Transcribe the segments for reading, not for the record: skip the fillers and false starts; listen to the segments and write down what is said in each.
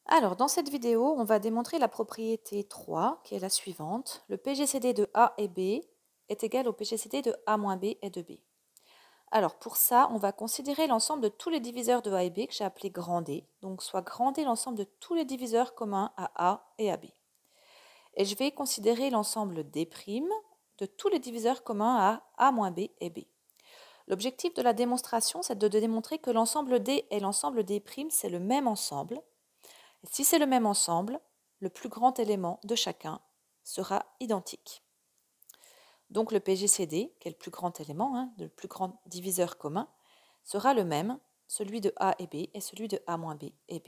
Alors, dans cette vidéo, on va démontrer la propriété 3, qui est la suivante. Le PGCD de A et B est égal au PGCD de A moins B et de B. Alors, pour ça, on va considérer l'ensemble de tous les diviseurs de A et B que j'ai appelé grand D. Donc, soit grand D l'ensemble de tous les diviseurs communs à A et à B. Et je vais considérer l'ensemble D' de tous les diviseurs communs à A moins B et B. L'objectif de la démonstration, c'est de démontrer que l'ensemble D et l'ensemble D', c'est le même ensemble. Et si c'est le même ensemble, le plus grand élément de chacun sera identique. Donc le PGCD, qui est le plus grand élément, le plus grand diviseur commun, sera le même, celui de A et B et celui de A moins B et B.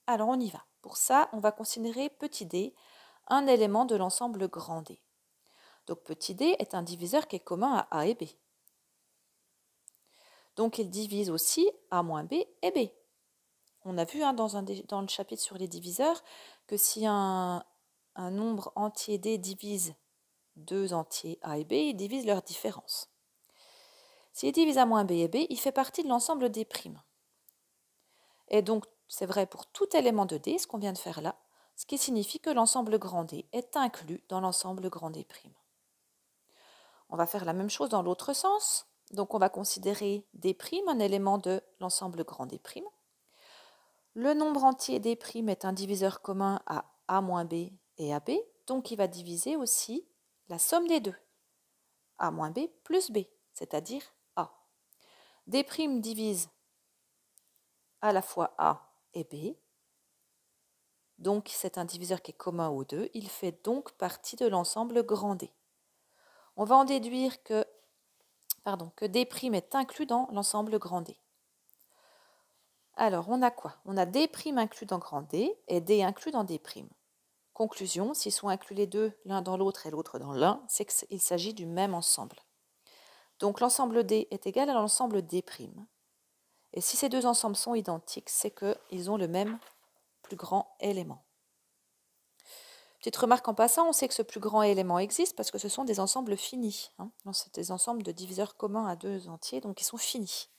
Alors on y va. Pour ça, on va considérer petit d, un élément de l'ensemble grand D. Donc petit d est un diviseur qui est commun à A et B. Donc il divise aussi A moins B et B. On a vu dans le chapitre sur les diviseurs que si un nombre entier D divise deux entiers A et B, il divise leur différence. S'il divise A moins B et B, il fait partie de l'ensemble D'. Et donc, c'est vrai pour tout élément de D, ce qu'on vient de faire là, ce qui signifie que l'ensemble grand D est inclus dans l'ensemble grand D'. On va faire la même chose dans l'autre sens. Donc, on va considérer D', un élément de l'ensemble grand D'. Le nombre entier D' est un diviseur commun à A moins B et à B, donc il va diviser aussi la somme des deux, A moins B plus B, c'est-à-dire A. D' divise à la fois A et B, donc c'est un diviseur qui est commun aux deux, il fait donc partie de l'ensemble grand D. On va en déduire que D' est inclus dans l'ensemble grand D. Alors, on a quoi? On a D' inclus dans grand D et D inclus dans D'. Conclusion, s'ils sont inclus les deux l'un dans l'autre et l'autre dans l'un, c'est qu'il s'agit du même ensemble. Donc l'ensemble D est égal à l'ensemble D'. Et si ces deux ensembles sont identiques, c'est qu'ils ont le même plus grand élément. Petite remarque en passant, on sait que ce plus grand élément existe parce que ce sont des ensembles finis. C'est des ensembles de diviseurs communs à deux entiers, donc ils sont finis.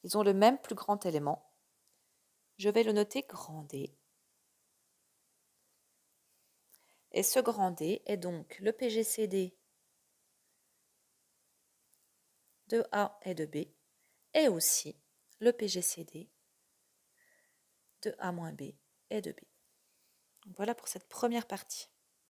Ils ont le même plus grand élément. Je vais le noter grand D. Et ce grand D est donc le PGCD de A et de B, et aussi le PGCD de A moins B et de B. Voilà pour cette première partie.